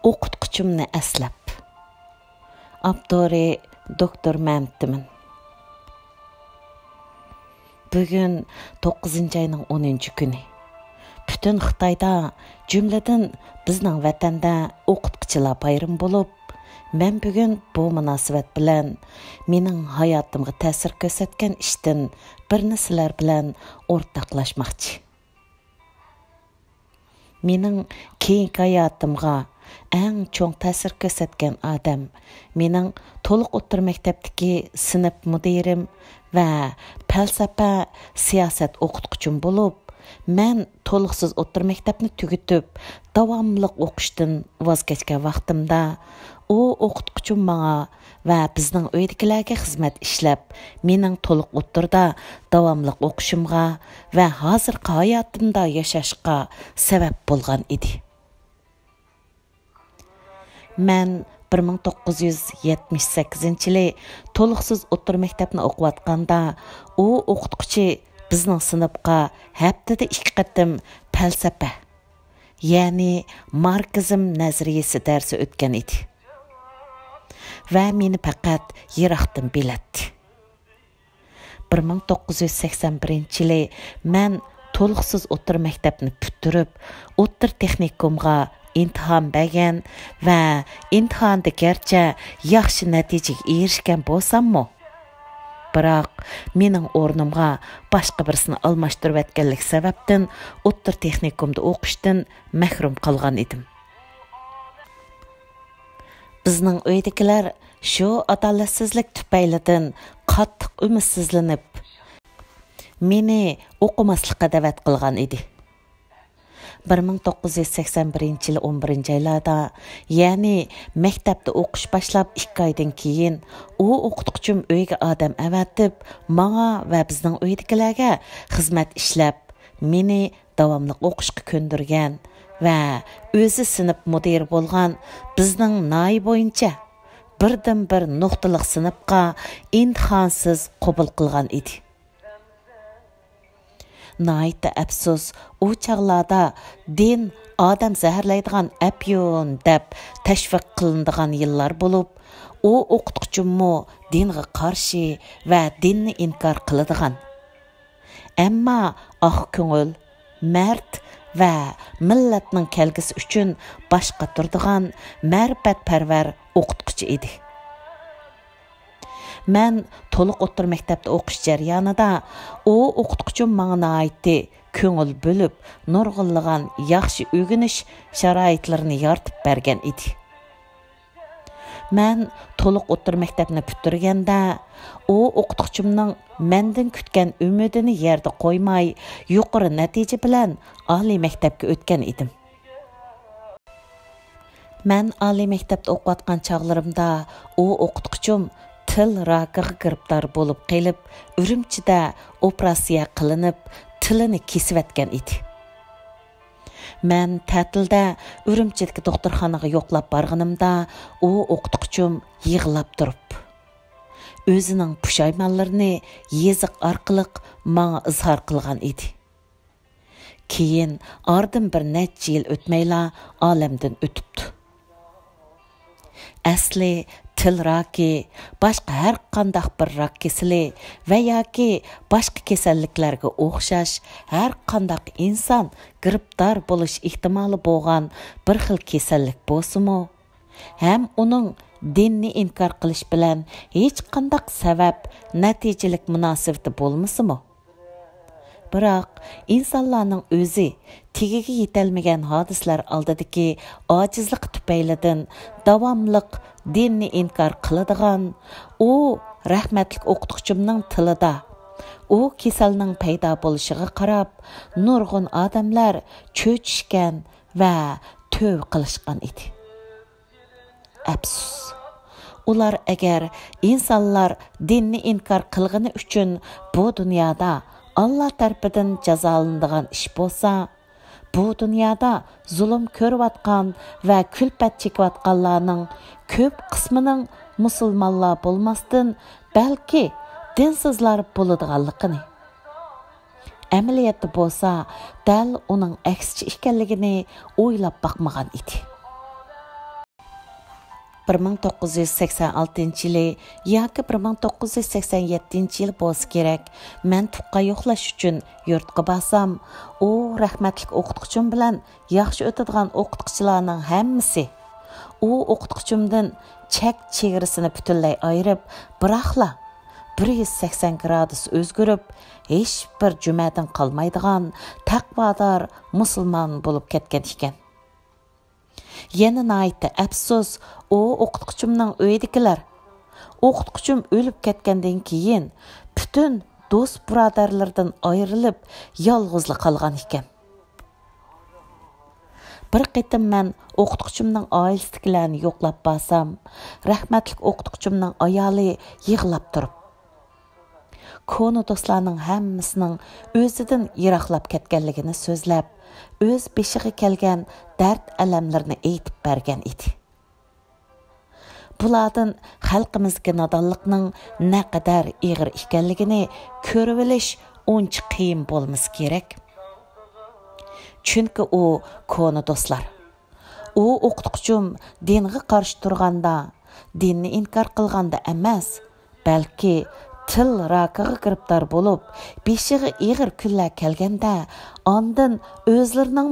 o'qituvchimni aslab. Avtori doktor Mamtimin. Bugun 9-ayning 10-kuni. Bütün Xitoyda, jumladan bizning vatanda o'qituvchilar bayram bo'lib, men bugun bu munosabat bilan mening hayotimga ta'sir ko'rsatgan ishdan birni sizlar bilan o'rtoqlashmoqchi. Mening keyingi hayotimga eng cho'ng ta'sir ko'rsatgan odam mening to'liq o'rta maktabdagi sinf mudirim va falsafa siyosat o'qituvchim bo'lib, men to'liqsiz o'rta maktabni tugatib, davomli o'qishdan voz kechgan vaqtimda u o'qituvchim menga va bizning uydagilarga xizmat ishlab, mening to'liq o'rtada davomli o'qishimga va hozirgi hayotimda yashashga sabab bo'lgan edi. Men 1978-yili to'liqsiz o'rta maktabni o'qiyotganda u o'qituvchi bizning sinfga haftada 2 qatim falsafa, ya'ni marksizm nazariyasi darsi o'tgan edi. Va meni faqat yiroqdan biladi. 1981-yili men to'liqsiz o'rta maktabni bitirib, o'rta texnikumga imtihon bergan va imtihonda garchi yaxshi natijaga erishgan bo'lsam-mu, biroq mening o'rnimga boshqa birisini almashtirib etganlik sababdan o'rta texnikumda o'qishdan mahrum qolgan edim. Bizning uydagilar shu adolatsizlik tufaylidan qattiq umidsizlanib, meni o'qimaslikka da'vat qilgan edi. 1981-yil 11-oylarda, ya'ni maktabda o'qish boshlab 2 oydan keyin u o'qituvchim uyga odam avatib, menga va bizning uydagilarga xizmat ishlab, meni davomli o'qishga ko'ndirgan va o'zi sinf mudiri bo'lgan bizning noy bo'yicha birdan-bir nuqtaliq sinfga imtihonsiz qabul qilgan edi. Nayta afsus, u chaqlarda din odam zaharlaydigan apyon deb tashviq qilinadigan yillar bo'lib, u o'qituvchimmo dinga qarshi va dinni inkor qiladigan. Ammo oq ko'ngil, mard va millatning kelgusi uchun boshqa turadigan ma'rifatparvar o'qituvchi edi. Men to'liq o'rta maktabda o'qish jarayonida u o'qituvchim menga aytdi, ko'ngil bo'lib, nurg'unlagan yaxshi o'rganish sharoitlarini yaratib bergan edi. Men to'liq o'rta maktabni bitirganda u o'qituvchimning mendan kutgan umidini yerda qo'ymay, yuqori natija bilan oliy maktabga o'tgan edim. Men oliy maktabda o'qiyotgan chog'larimda u o'qituvchim til rakiga giribdor bo'lib qelib, Urumchida operatsiya qilinib, tilini kesib edi. Men ta'tilda Urumchidagi doktorxonaga yo'qlab borganimda, u o'qituvchim yig'lab turib, o'zining pushaymonlarini yeziq orqali menga izhor qilgan edi. Keyin ordan bir necha yil o'tmayla olamdan o'tibdi. Asli til raki, boshqa har qandaq bir rak kesili va yoki boshqa kasalliklarga o'xshash har qandaq inson giribdor bo'lish ehtimoli bo'lgan bir xil kasallik bo'lsa-mu, ham uning dinni inkor qilish bilan hech qandaq sabab natijalik munosabati bo'lmasa-mu, biroq insonlarning o'zi tegiga yetolmagan hodislar oldidagi ojizlik tufaylidan davomliq dinni inkor qiladigan u rahmatli o'qituvchimning tilida u kasalning paydo bo'lishiga qarab nurg'un odamlar cho'chishgan va tövbe qilishgan edi. Afsus, ular agar insonlar dinni inkor qilgani uchun bu dunyoda Allah tarafidan jazolanadigan ish bo'lsa, bu dunyoda zulm ko'rayotgan va kulfat chekayotganlarning ko'p qismining musulmonlar bo'lmasdan, balki dinsizlar bo'ladiganligini, amaliyotda bo'lsa, dal uning aksicha ekanligini o'ylab boqmagan edi. 1986 yılı yoki 1987 yıl bo'lsa kerak. Men tuqqa yo'qlash uchun yurtga borsam, u rahmatlik o'qituvchim bilan yaxshi o'tadigan o'qituvchilarning hammasi u o'qituvchimdan chek chegarasini butunlay ayirib, biroqla 180 gradus o'zgarib, hech bir jumadan qolmaydigan taqvodor musulmon bo'lib ketgan ekan. Yana naytda afsus, o o'qituvchimning uydagilar o'qituvchim o'lib ketgandan keyin butun do'st birodarlardan ayrilib, yolg'izlik qolgan ekan. Bir qitim men o'qituvchimning oilasidagilarni yo'qlab borsam, rahmatlik o'qituvchimning ayoli yig'lab turib, konu do'stlarning hammasining o'zidan yiroqlab ketganligini so'zlab, o'z beshiga kelgan dard alamlarini aytib bergan edi. Bulardan xalqimizga nodonlikning naqadar ig'ir ekanligini ko'rib olish uncha qiyin bo'lmasa kerak. Chunki u konu do'stlar. U o'qituvchim dinga qarshi turganda, dinni inkor qilganda emas, balki til rakiga giribdor bo'lib, beshiga ig'ir kunlar kelganda, ondan o'zlarining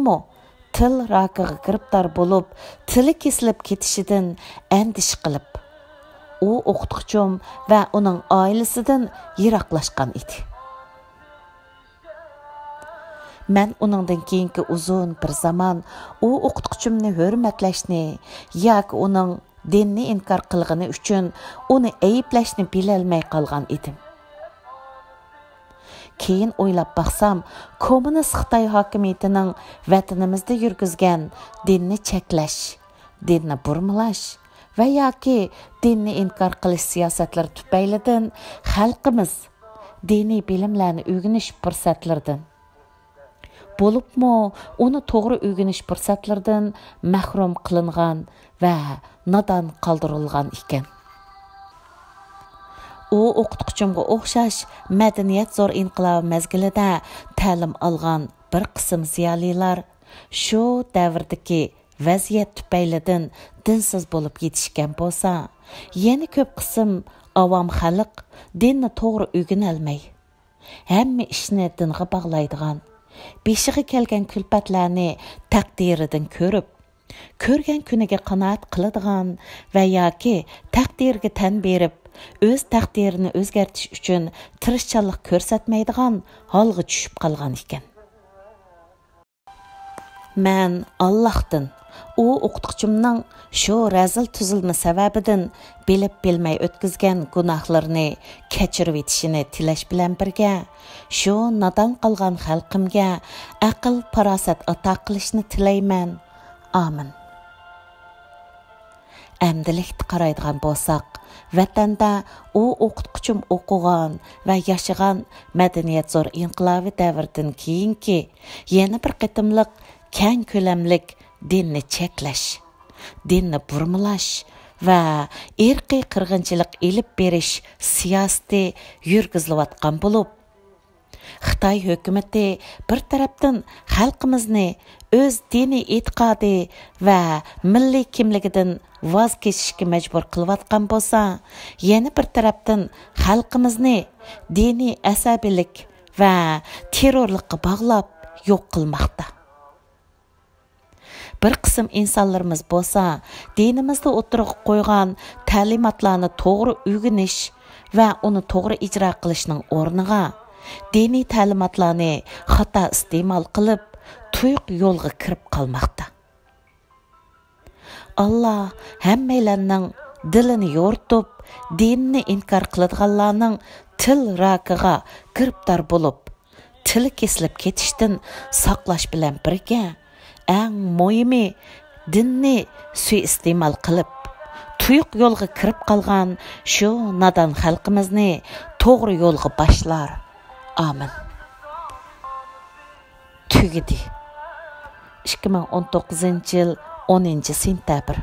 til rakiga giribdor bo'lib, tili kesilib ketishidan andish qilib, u o'qituvchim va uning oilasidan yiroqlashgan edi. Men uningdan keyingi uzun bir zaman u o'qituvchimni hurmatlashni yoki uning dinni inkor qilgani uchun uni ayblashni bilolmay qolgan edim. Keyin o'ylab baxsam, kommunist Xitoy hokimiyatining vatanimizda yurgizgan dinni cheklash, dinni burmalash va yoki dinni inkor qilish siyosatlari tufaylidan xalqimiz diniy bilimlarni o'rganish fursatlaridan bo'libmi, uni to'g'ri o'rganish fursatlaridan mahrum qilingan va nodon qoldirilgan ekan. U o'qituvchimga o'xshash madaniyat zo'r inqilobi mezgilida ta'lim olgan bir qism ziyolilar shu davrdagi vaziyat tufaylidan dinsiz bo'lib yetishgan bo'lsa, yana ko'p qism avom xalq dinni to'g'ri o'rgana olmay, hamma ishni dinga bog'laydigan, beshiga kelgan kulfatlarni taqdiridan ko'rgan kuniga qanoat qiladigan va yoki taqdirga tan berib, o'z taqdirini o'zgartish uchun tirishchanlik ko'rsatmaydigan holga tushib qolgan ekan. Men Allohdan u o'qituvchimning shu razil tuzilma sababidan bilib bilmay o'tkazgan gunohlarini kechirib etishini tilash bilan birga, shu nodon qolgan xalqimga aql farosat ato qilishni tilayman. Amin. Әмділікті қарайдыған болсақ, вәтәнді о оқытқычым оқыған вә яшыған мәдениет зор инқилави дәвірдің кейінки, ені бір қытымлық, кән көлемлік dinni cheklash, dinni burmalash va irqiy qirg'inchilik elib berish siyosati yurgizilayotgan bo'lib, Xitoy hukumati bir tarafdan xalqimizni o'z diniy e'tiqodi va milliy kimligidan voz kechishga majbur qilayotgan bo'lsa, yana bir tarafdan xalqimizni diniy asabiylik va terrorlikqa bog'lab yo'q qilmoqda. Bir qism insonlarimiz bo'lsa, dinimizda o'tirib qo'ygan ta'limotlarni to'g'ri o'rganish va uni to'g'ri ijro qilishning o'rniga diniy ta'limotlarni xato iste'mol qilib, tuyuq yo'lga kirib qolmoqda. Allah hammalarning dilini yo'rtib, dinni inkor qiladiganlarning til rakiga giribdor bo'lib, tili kesilib ketishdan saqlash bilan birga, eng muhimi dinni suiiste'mol qilib, tuyuq yo'lga kirib qolgan shu nodon xalqimizni to'g'ri yo'lga boshlar. Amin. Tugidi. 2019 yil 10 sentabr